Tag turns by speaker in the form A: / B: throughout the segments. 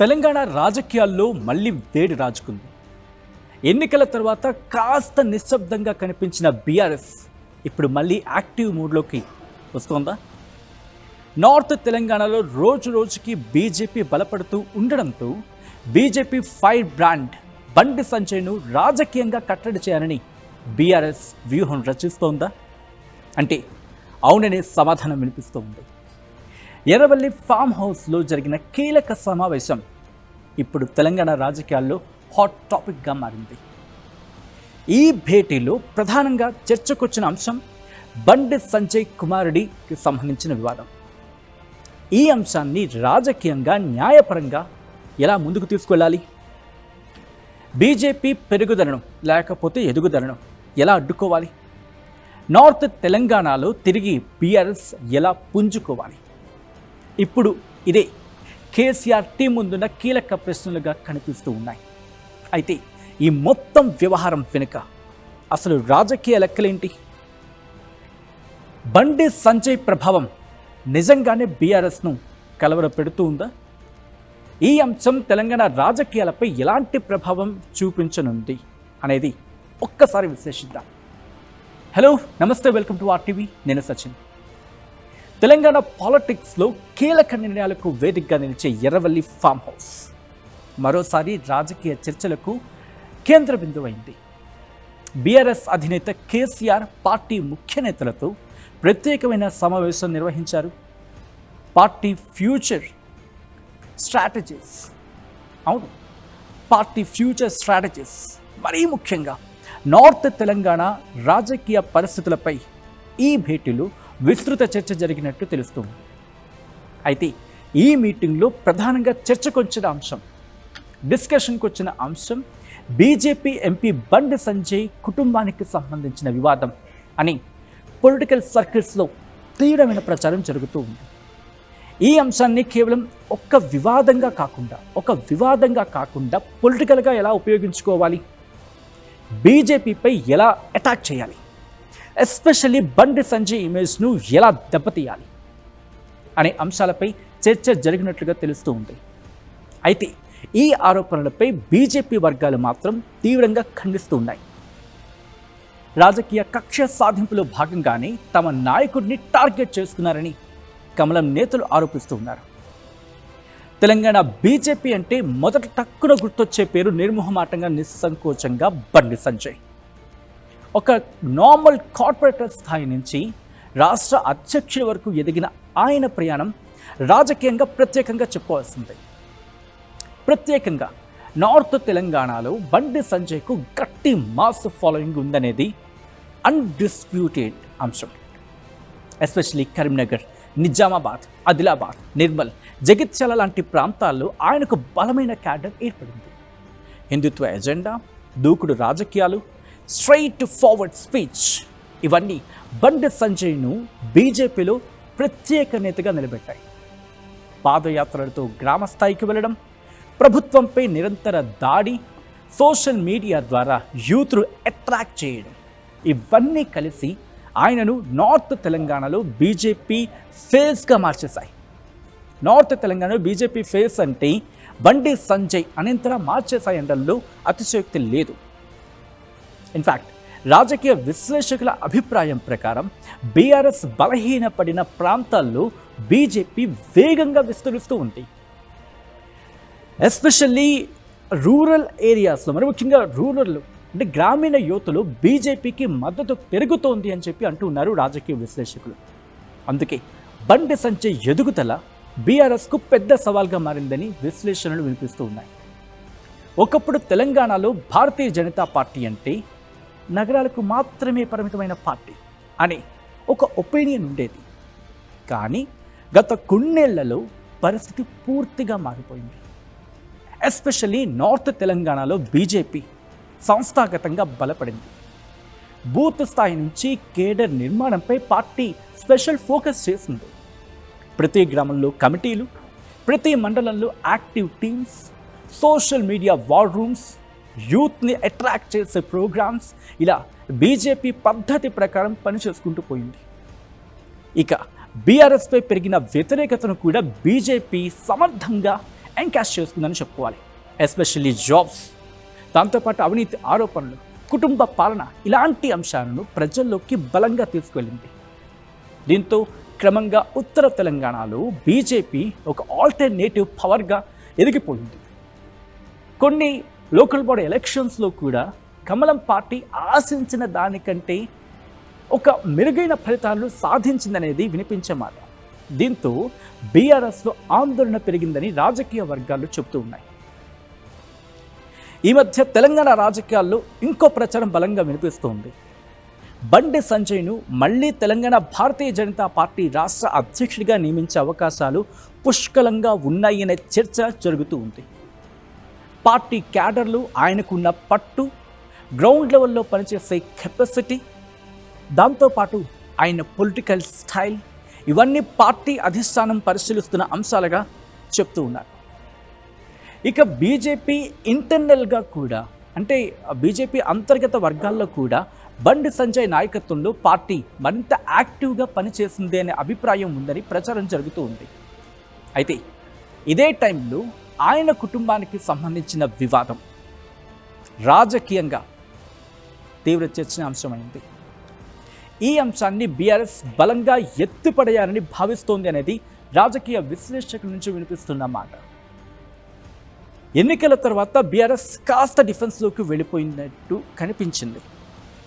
A: తెలంగాణ రాజకీయాల్లో మళ్ళీ వేడి రాజుకుంది. ఎన్నికల తర్వాత కాస్త నిశ్శబ్దంగా కనిపించిన బీఆర్ఎస్ ఇప్పుడు మళ్ళీ యాక్టివ్ మూడ్లోకి వస్తోందా? నార్త్ తెలంగాణలో రోజు రోజుకి బీజేపీ బలపడుతూ ఉండడంతో బీజేపీ ఫైర్ బ్రాండ్ బండి సంజయ్ను రాజకీయంగా కట్టడి చేయాలని బీఆర్ఎస్ వ్యూహం రచిస్తోందా? అంటే అవుననే సమాధానం వినిపిస్తోంది. ఎర్రవల్లి ఫామ్ హౌస్లో జరిగిన కీలక సమావేశం ఇప్పుడు తెలంగాణ రాజకీయాల్లో హాట్ టాపిక్గా మారింది. ఈ భేటీలో ప్రధానంగా చర్చకొచ్చిన అంశం బండి సంజయ్ కుమారుడికి సంబంధించిన వివాదం. ఈ అంశాన్ని రాజకీయంగా న్యాయపరంగా ఎలా ముందుకు తీసుకెళ్ళాలి? బీజేపీ పెరుగుదలను లేకపోతే ఎదుగుదలను ఎలా అడ్డుకోవాలి? నార్త్ తెలంగాణలో తిరిగి బీఆర్ఎస్ ఎలా పుంజుకోవాలి? ఇప్పుడు ఇదే కేసీఆర్ టీం ముందున్న కీలక ప్రశ్నలుగా కనిపిస్తూ ఉన్నాయి. అయితే ఈ మొత్తం వ్యవహారం వెనుక అసలు రాజకీయ లెక్కలేంటి? బండి సంజయ్ ప్రభావం నిజంగానే బీఆర్ఎస్ను కలవరపెడుతూ ఉందా? ఈ అంశం తెలంగాణ రాజకీయాలపై ఎలాంటి ప్రభావం చూపించనుంది అనేది ఒక్కసారి విశ్లేషిద్దాం. హలో, నమస్తే, వెల్కమ్ టు ఆర్టీవీ. నేను సచిన్. తెలంగాణ పాలిటిక్స్లో కీలక నిర్ణయాలకు వేదికగా నిలిచే ఎర్రవల్లి ఫామ్ హౌస్ మరోసారి రాజకీయ చర్చలకు కేంద్ర బిందువైంది. బీఆర్ఎస్ అధినేత కేసీఆర్ పార్టీ ముఖ్య నేతలతో ప్రత్యేకమైన సమావేశం నిర్వహించారు. పార్టీ ఫ్యూచర్ స్ట్రాటజీస్ మరీ ముఖ్యంగా నార్త్ తెలంగాణ రాజకీయ పరిస్థితులపై ఈ భేటీలో విస్తృత చర్చ జరిగినట్టు తెలుస్తుంది. అయితే ఈ మీటింగ్లో ప్రధానంగా డిస్కషన్కి వచ్చిన అంశం బీజేపీ ఎంపీ బండి సంజయ్ కుటుంబానికి సంబంధించిన వివాదం అని పొలిటికల్ సర్కిల్స్లో తీవ్రమైన ప్రచారం జరుగుతూ ఉంది. ఈ అంశాన్ని కేవలం ఒక వివాదంగా కాకుండా పొలిటికల్గా ఎలా ఉపయోగించుకోవాలి, బీజేపీపై ఎలా అటాక్ చేయాలి, ఎస్పెషల్లీ బండి సంజయ్ ఇమేజ్ను ఎలా దెబ్బతీయాలి అనే అంశాలపై చర్చ జరిగినట్లుగా తెలుస్తూ ఉంది. అయితే ఈ ఆరోపణలపై బీజేపీ వర్గాలు మాత్రం తీవ్రంగా ఖండిస్తూ ఉన్నాయి. రాజకీయ కక్ష సాధింపులో భాగంగానే తమ నాయకుడిని టార్గెట్ చేసుకున్నారని కమలం నేతలు ఆరోపిస్తూ ఉన్నారు. తెలంగాణ బీజేపీ అంటే మొదట టక్కున గుర్తొచ్చే పేరు నిర్మోహమాటంగా నిస్సంకోచంగా బండి సంజయ్. ఒక నార్మల్ కార్పొరేటర్ స్థాయి నుంచి రాష్ట్ర అధ్యక్షుడి వరకు ఎదిగిన ఆయన ప్రయాణం రాజకీయంగా ప్రత్యేకంగా చెప్పుకోవాల్సిందే. ప్రత్యేకంగా నార్త్ తెలంగాణలో బండి సంజయ్కు గట్టి మాస్ ఫాలోయింగ్ ఉందనేది అన్డిస్ప్యూటెడ్ అంశం. ఎస్పెషలీ కరీంనగర్, నిజామాబాద్, ఆదిలాబాద్, నిర్మల్, జగిత్యాల లాంటి ప్రాంతాల్లో ఆయనకు బలమైన క్యాడర్ ఏర్పడింది. హిందుత్వ ఎజెండా, దూకుడు రాజకీయాలు, స్ట్రైట్ ఫార్వర్డ్ స్పీచ్ ఇవన్నీ బండి సంజయ్ను బీజేపీలో ప్రత్యేక నేతగా నిలబెట్టాయి. పాదయాత్రలతో గ్రామ స్థాయికి వెళ్ళడం, ప్రభుత్వంపై నిరంతర దాడి, సోషల్ మీడియా ద్వారా యూత్ను అట్రాక్ట్ చేయడం ఇవన్నీ కలిసి ఆయనను నార్త్ తెలంగాణలో బీజేపీ ఫేస్గా మార్చేశాయి. నార్త్ తెలంగాణలో బీజేపీ ఫేస్ అంటే బండి సంజయ్ అనేంతలా మార్చేశాయి అనడంలో అతిశయోక్తి లేదు. ఇన్ఫ్యాక్ట్ రాజకీయ విశ్లేషకుల అభిప్రాయం ప్రకారం బీఆర్ఎస్ బలహీనపడిన ప్రాంతాల్లో బీజేపీ వేగంగా విస్తరిస్తూ ఉంది. ఎస్పెషల్లీ రూరల్ ఏరియాస్లో, మరి ముఖ్యంగా అంటే గ్రామీణ యువతలో బీజేపీకి మద్దతు పెరుగుతోంది అని చెప్పి అంటూ ఉన్నారు రాజకీయ విశ్లేషకులు. అందుకే బండి సంజయ్ ఎదుగుదల బీఆర్ఎస్కు పెద్ద సవాల్గా మారిందని విశ్లేషణలు వినిపిస్తూ ఉన్నాయి. ఒకప్పుడు తెలంగాణలో భారతీయ జనతా పార్టీ అంటే నగరాలకు మాత్రమే పరిమితమైన పార్టీ అనే ఒక ఒపీనియన్ ఉండేది. కానీ గత కొన్నేళ్లలో పరిస్థితి పూర్తిగా మారిపోయింది. ఎస్పెషల్లీ నార్త్ తెలంగాణలో బీజేపీ సంస్థాగతంగా బలపడింది. బూత్ స్థాయి నుంచి కేడర్ నిర్మాణంపై పార్టీ స్పెషల్ ఫోకస్ చేసింది. ప్రతి గ్రామంలో కమిటీలు, ప్రతి మండలంలో active teams, social media war rooms, యూత్ని అట్రాక్ట్ చేసే ప్రోగ్రామ్స్, ఇలా బీజేపీ పద్ధతి ప్రకారం పనిచేసుకుంటూ పోయింది. ఇక బీఆర్ఎస్పై పెరిగిన వ్యతిరేకతను కూడా బీజేపీ సమర్థంగా ఎన్కాష్ చేసుకుందని చెప్పుకోవాలి. ఎస్పెషల్లీ జాబ్స్, దాంతోపాటు అవినీతి ఆరోపణలు, కుటుంబ పాలన, ఇలాంటి అంశాలను ప్రజల్లోకి బలంగా తీసుకువెళ్ళింది. దీంతో క్రమంగా ఉత్తర తెలంగాణలో బీజేపీ ఒక ఆల్టర్నేటివ్ పవర్గా ఎదిగిపోయింది. కొన్ని లోకల్ బాడీ ఎలక్షన్స్లో కూడా కమలం పార్టీ ఆశించిన దానికంటే ఒక మెరుగైన ఫలితాలను సాధించిందనేది వినిపించే మాట. దీంతో బీఆర్ఎస్లో ఆందోళన పెరిగిందని రాజకీయ వర్గాలు చెబుతూ ఉన్నాయి. ఈ మధ్య తెలంగాణ రాజకీయాల్లో ఇంకో ప్రచారం బలంగా వినిపిస్తోంది. బండి సంజయ్ను మళ్లీ తెలంగాణ భారతీయ జనతా పార్టీ రాష్ట్ర అధ్యక్షుడిగా నియమించే అవకాశాలు పుష్కలంగా ఉన్నాయనే చర్చ జరుగుతూ ఉంది. పార్టీ క్యాడర్లు, ఆయనకున్న పట్టు, గ్రౌండ్ లెవెల్లో పనిచేసే కెపాసిటీ, దాంతోపాటు ఆయన పొలిటికల్ స్టైల్, ఇవన్నీ పార్టీ అధిష్టానం పరిశీలిస్తున్న అంశాలుగా చెప్తూ ఉన్నారు. ఇక బీజేపీ ఇంటర్నల్గా కూడా, అంటే బీజేపీ అంతర్గత వర్గాల్లో కూడా బండి సంజయ్ నాయకత్వంలో పార్టీ మరింత యాక్టివ్గా పనిచేసింది అనే అభిప్రాయం ఉందని ప్రచారం జరుగుతూ ఉంది. అయితే ఇదే టైంలో ఆయన కుటుంబానికి సంబంధించిన వివాదం రాజకీయంగా తీవ్ర చర్చనీయాంశమైంది. ఈ అంశాన్ని బీఆర్ఎస్ బలంగా ఎత్తిపడేయాలని భావిస్తోంది అనేది రాజకీయ విశ్లేషకుల నుంచి వినిపిస్తున్న మాట. ఎన్నికల తర్వాత బీఆర్ఎస్ కాస్త డిఫెన్స్లోకి వెళ్ళిపోయినట్టు కనిపించింది.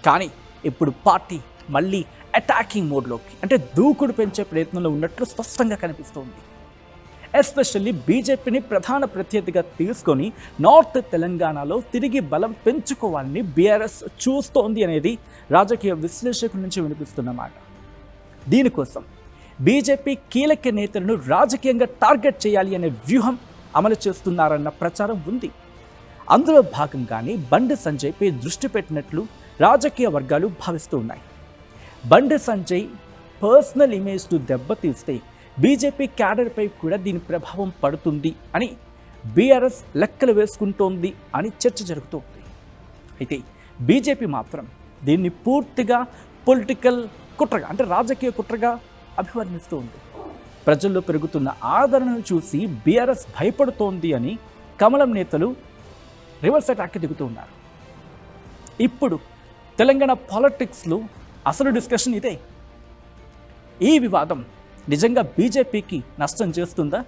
A: కానీ ఇప్పుడు పార్టీ మళ్ళీ అటాకింగ్ మోడ్లోకి, అంటే దూకుడు పెంచే ప్రయత్నంలో ఉన్నట్లు స్పష్టంగా కనిపిస్తోంది. ఎస్పెషల్లీ బీజేపీని ప్రధాన ప్రత్యర్థిగా తీసుకొని నార్త్ తెలంగాణలో తిరిగి బలం పెంచుకోవాలని బీఆర్ఎస్ చూస్తోంది అనేది రాజకీయ విశ్లేషకుల నుంచి వినిపిస్తున్న మాట. దీనికోసం బీజేపీ కీలక నేతలను రాజకీయంగా టార్గెట్ చేయాలి అనే వ్యూహం అమలు చేస్తున్నారన్న ప్రచారం ఉంది. అందులో భాగంగానే బండి సంజయ్పై దృష్టి పెట్టినట్లు రాజకీయ వర్గాలు భావిస్తూ ఉన్నాయి. బండి సంజయ్ పర్సనల్ ఇమేజ్ను దెబ్బతీస్తే బీజేపీ క్యాడర్పై కూడా దీని ప్రభావం పడుతుంది అని బీఆర్ఎస్ లెక్కలు వేసుకుంటోంది అని చర్చ జరుగుతోంది. అయితే బీజేపీ మాత్రం దీన్ని పూర్తిగా పొలిటికల్ కుట్రగా, అంటే రాజకీయ కుట్రగా అభివర్ణిస్తూ ఉంది. ప్రజల్లో పెరుగుతున్న ఆదరణను చూసి బీఆర్ఎస్ భయపడుతోంది అని కమలం నేతలు రివర్స్ అటాక్కి దిగుతూ ఉన్నారు. ఇప్పుడు తెలంగాణ పాలిటిక్స్లో అసలు డిస్కషన్ ఇదే. ఈ వివాదం నిజంగా బీజేపీకి నష్టం చేస్తుందా,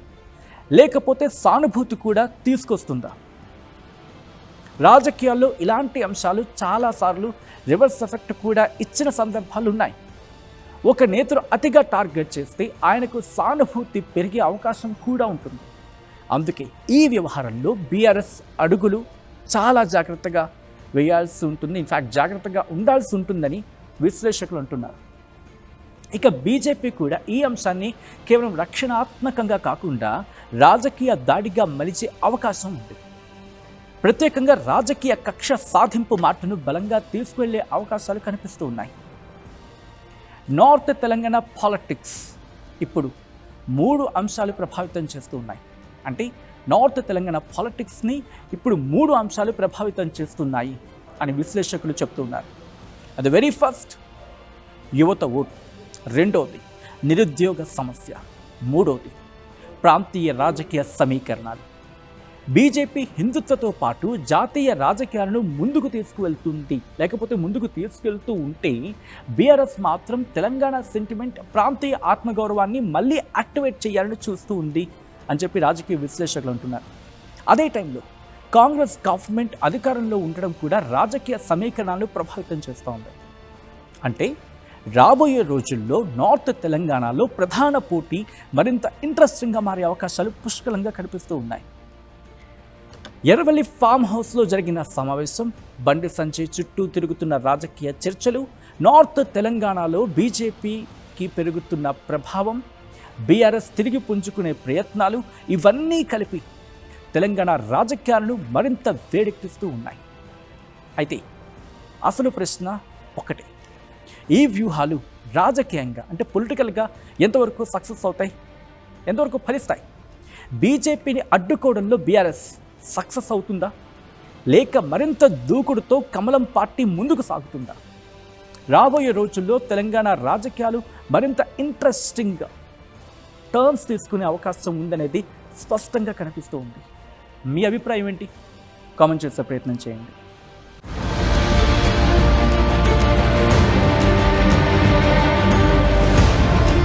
A: లేకపోతే సానుభూతి కూడా తీసుకొస్తుందా? రాజకీయాల్లో ఇలాంటి అంశాలు చాలాసార్లు రివర్స్ ఎఫెక్ట్ కూడా ఇచ్చిన సందర్భాలు ఉన్నాయి. ఒక నేతను అతిగా టార్గెట్ చేస్తే ఆయనకు సానుభూతి పెరిగే అవకాశం కూడా ఉంటుంది. అందుకే ఈ వ్యవహారంలో బీఆర్ఎస్ అడుగులు చాలా జాగ్రత్తగా వేయాల్సి ఉంటుంది, ఇన్ఫ్యాక్ట్ జాగ్రత్తగా ఉండాల్సి ఉంటుందని విశ్లేషకులు అంటున్నారు. ఇక బీజేపీ కూడా ఈ అంశాన్ని కేవలం రక్షణాత్మకంగా కాకుండా రాజకీయ దాడిగా మలిచే అవకాశం ఉంది. ప్రత్యేకంగా రాజకీయ కక్ష సాధింపు మాటను బలంగా తీసుకువెళ్లే అవకాశాలు కనిపిస్తూ ఉన్నాయి. నార్త్ తెలంగాణ పాలిటిక్స్ ఇప్పుడు 3 అంశాలు ప్రభావితం చేస్తూ ఉన్నాయి. అంటే నార్త్ తెలంగాణ పాలిటిక్స్ని ఇప్పుడు 3 అంశాలు ప్రభావితం చేస్తున్నాయి అని విశ్లేషకులు చెప్తున్నారు. అది వెరీ ఫస్ట్ యువత ఓటు, రెండోది నిరుద్యోగ సమస్య, మూడోది ప్రాంతీయ రాజకీయ సమీకరణాలు. బీజేపీ హిందుత్వతో పాటు జాతీయ రాజకీయాలను ముందుకు తీసుకువెళ్తుంది, లేకపోతే ముందుకు తీసుకెళ్తూ ఉంటే బీఆర్ఎస్ మాత్రం తెలంగాణ సెంటిమెంట్, ప్రాంతీయ ఆత్మగౌరవాన్ని మళ్ళీ యాక్టివేట్ చేయాలని చూస్తూ ఉంది అని చెప్పి రాజకీయ విశ్లేషకులు అంటున్నారు. అదే టైంలో కాంగ్రెస్ గవర్నమెంట్ అధికారంలో ఉండడం కూడా రాజకీయ సమీకరణాలను ప్రభావితం చేస్తూ ఉంది. అంటే రాబోయే రోజుల్లో నార్త్ తెలంగాణలో ప్రధాన పోటీ మరింత ఇంట్రెస్టింగ్గా మారే అవకాశాలు పుష్కలంగా కనిపిస్తూ ఉన్నాయి. ఎర్రవల్లి ఫామ్ హౌస్లో జరిగిన సమావేశం, బండి సంజయ్ చుట్టూ తిరుగుతున్న రాజకీయ చర్చలు, నార్త్ తెలంగాణలో బీజేపీకి పెరుగుతున్న ప్రభావం, బీఆర్ఎస్ తిరిగి పుంజుకునే ప్రయత్నాలు, ఇవన్నీ కలిపి తెలంగాణ రాజకీయాలను మరింత వేడెక్కిస్తూ ఉన్నాయి. అయితే అసలు ప్రశ్న ఒకటే, ఈ వ్యూహాలు రాజకీయంగా, అంటే పొలిటికల్గా ఎంతవరకు సక్సెస్ అవుతాయి, ఎంతవరకు ఫలిస్తాయి? బీజేపీని అడ్డుకోవడంలో బీఆర్ఎస్ సక్సెస్ అవుతుందా, లేక మరింత దూకుడుతో కమలం పార్టీ ముందుకు సాగుతుందా? రాబోయే రోజుల్లో తెలంగాణ రాజకీయాలు మరింత ఇంట్రెస్టింగ్గా టర్న్స్ తీసుకునే అవకాశం ఉందనేది స్పష్టంగా కనిపిస్తూ ఉంది. మీ అభిప్రాయం ఏంటి? కామెంట్ చేసే ప్రయత్నం చేయండి.